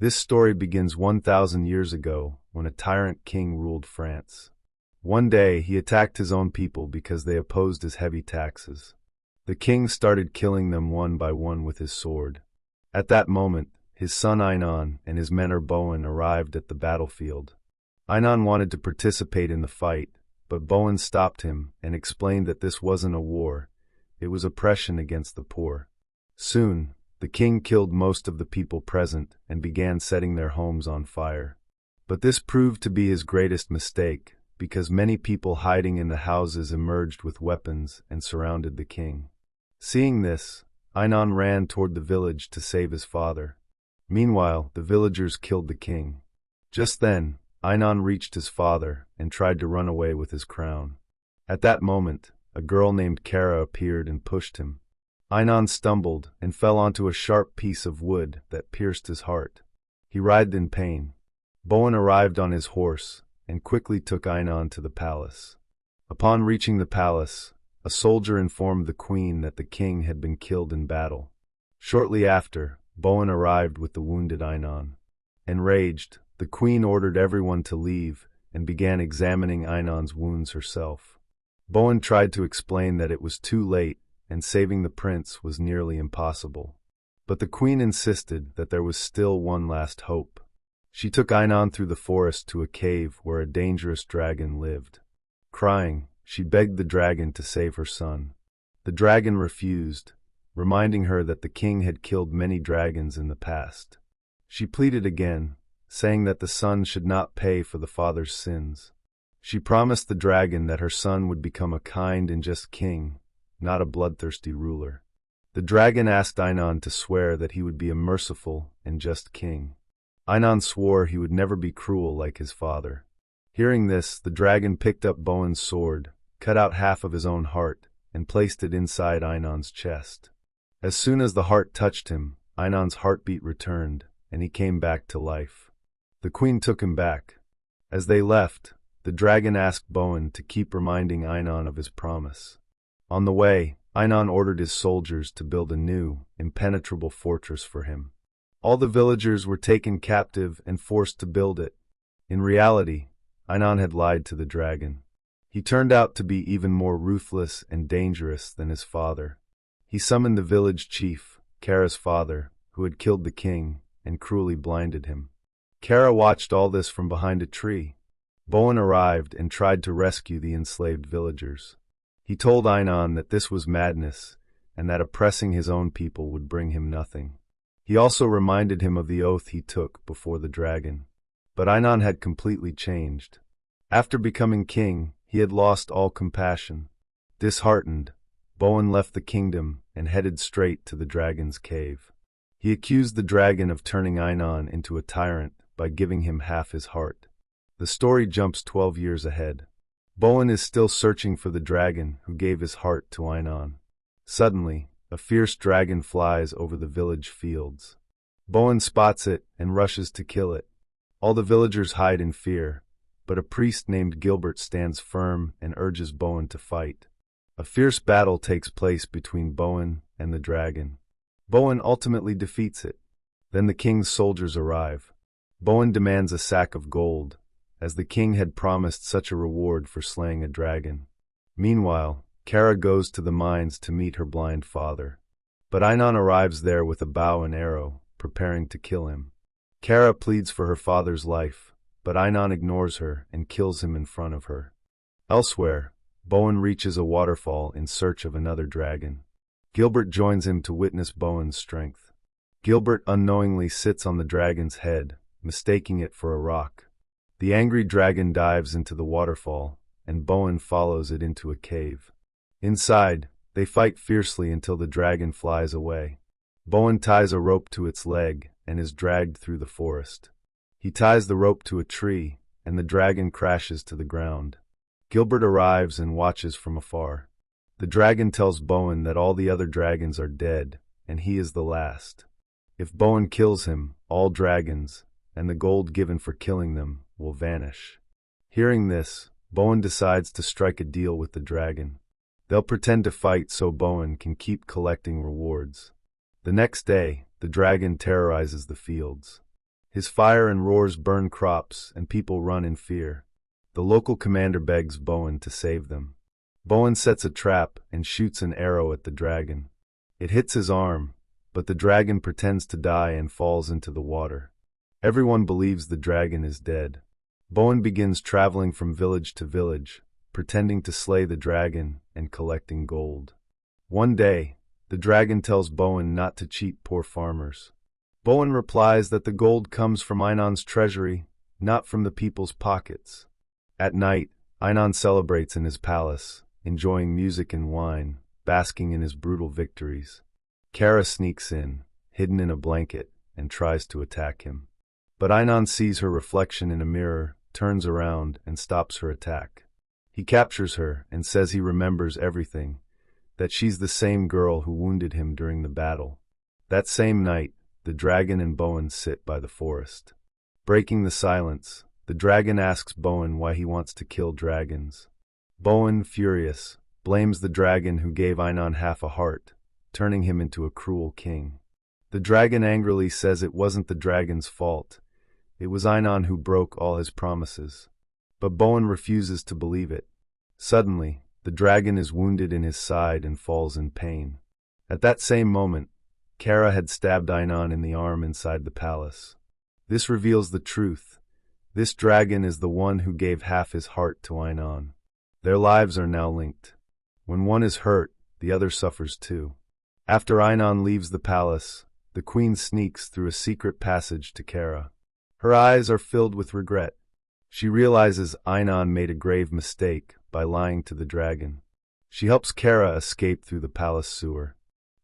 This story begins 1,000 years ago when a tyrant king ruled France. One day, he attacked his own people because they opposed his heavy taxes. The king started killing them one by one with his sword. At that moment, his son Ainon and his mentor Bowen arrived at the battlefield. Ainon wanted to participate in the fight, but Bowen stopped him and explained that this wasn't a war, it was oppression against the poor. Soon, the king killed most of the people present and began setting their homes on fire. But this proved to be his greatest mistake, because many people hiding in the houses emerged with weapons and surrounded the king. Seeing this, Ainon ran toward the village to save his father. Meanwhile, the villagers killed the king. Just then, Ainon reached his father and tried to run away with his crown. At that moment, a girl named Kara appeared and pushed him. Ainon stumbled and fell onto a sharp piece of wood that pierced his heart. He writhed in pain. Bowen arrived on his horse and quickly took Ainon to the palace. Upon reaching the palace, a soldier informed the queen that the king had been killed in battle. Shortly after, Bowen arrived with the wounded Ainon. Enraged, the queen ordered everyone to leave and began examining Ainon's wounds herself. Bowen tried to explain that it was too late and saving the prince was nearly impossible. But the queen insisted that there was still one last hope. She took Ainon through the forest to a cave where a dangerous dragon lived. Crying, she begged the dragon to save her son. The dragon refused, reminding her that the king had killed many dragons in the past. She pleaded again, saying that the son should not pay for the father's sins. She promised the dragon that her son would become a kind and just king, not a bloodthirsty ruler. The dragon asked Ainon to swear that he would be a merciful and just king. Ainon swore he would never be cruel like his father. Hearing this, the dragon picked up Bowen's sword, cut out half of his own heart, and placed it inside Ainon's chest. As soon as the heart touched him, Ainon's heartbeat returned, and he came back to life. The queen took him back. As they left, the dragon asked Bowen to keep reminding Ainon of his promise. On the way, Ainon ordered his soldiers to build a new, impenetrable fortress for him. All the villagers were taken captive and forced to build it. In reality, Ainon had lied to the dragon. He turned out to be even more ruthless and dangerous than his father. He summoned the village chief, Kara's father, who had killed the king, and cruelly blinded him. Kara watched all this from behind a tree. Bowen arrived and tried to rescue the enslaved villagers. He told Ainon that this was madness, and that oppressing his own people would bring him nothing. He also reminded him of the oath he took before the dragon. But Ainon had completely changed. After becoming king, he had lost all compassion. Disheartened, Bowen left the kingdom and headed straight to the dragon's cave. He accused the dragon of turning Ainon into a tyrant by giving him half his heart. The story jumps 12 years ahead. Bowen is still searching for the dragon who gave his heart to Ainon. Suddenly, a fierce dragon flies over the village fields. Bowen spots it and rushes to kill it. All the villagers hide in fear, but a priest named Gilbert stands firm and urges Bowen to fight. A fierce battle takes place between Bowen and the dragon. Bowen ultimately defeats it. Then the king's soldiers arrive. Bowen demands a sack of gold, as the king had promised such a reward for slaying a dragon. Meanwhile, Kara goes to the mines to meet her blind father. But Ainon arrives there with a bow and arrow, preparing to kill him. Kara pleads for her father's life, but Ainon ignores her and kills him in front of her. Elsewhere, Bowen reaches a waterfall in search of another dragon. Gilbert joins him to witness Bowen's strength. Gilbert unknowingly sits on the dragon's head, mistaking it for a rock. The angry dragon dives into the waterfall, and Bowen follows it into a cave. Inside, they fight fiercely until the dragon flies away. Bowen ties a rope to its leg and is dragged through the forest. He ties the rope to a tree, and the dragon crashes to the ground. Gilbert arrives and watches from afar. The dragon tells Bowen that all the other dragons are dead, and he is the last. If Bowen kills him, all dragons, and the gold given for killing them, will vanish. Hearing this, Bowen decides to strike a deal with the dragon. They'll pretend to fight so Bowen can keep collecting rewards. The next day, the dragon terrorizes the fields. His fire and roars burn crops, and people run in fear. The local commander begs Bowen to save them. Bowen sets a trap and shoots an arrow at the dragon. It hits his arm, but the dragon pretends to die and falls into the water. Everyone believes the dragon is dead. Bowen begins traveling from village to village, pretending to slay the dragon and collecting gold. One day, the dragon tells Bowen not to cheat poor farmers. Bowen replies that the gold comes from Einon's treasury, not from the people's pockets. At night, Einon celebrates in his palace, enjoying music and wine, basking in his brutal victories. Kara sneaks in, hidden in a blanket, and tries to attack him. But Einon sees her reflection in a mirror, turns around, and stops her attack. He captures her and says he remembers everything, that she's the same girl who wounded him during the battle. That same night, the dragon and Bowen sit by the forest. Breaking the silence, the dragon asks Bowen why he wants to kill dragons. Bowen, furious, blames the dragon who gave Einon half a heart, turning him into a cruel king. The dragon angrily says it wasn't the dragon's fault. It was Einon who broke all his promises. But Bowen refuses to believe it. Suddenly, the dragon is wounded in his side and falls in pain. At that same moment, Kara had stabbed Einon in the arm inside the palace. This reveals the truth. This dragon is the one who gave half his heart to Einon. Their lives are now linked. When one is hurt, the other suffers too. After Einon leaves the palace, the queen sneaks through a secret passage to Kara. Her eyes are filled with regret. She realizes Einon made a grave mistake by lying to the dragon. She helps Kara escape through the palace sewer.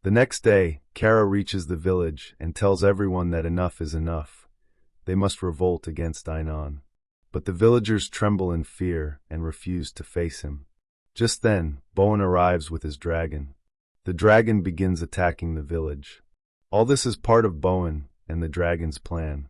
The next day, Kara reaches the village and tells everyone that enough is enough. They must revolt against Einon. But the villagers tremble in fear and refuse to face him. Just then, Bowen arrives with his dragon. The dragon begins attacking the village. All this is part of Bowen and the dragon's plan.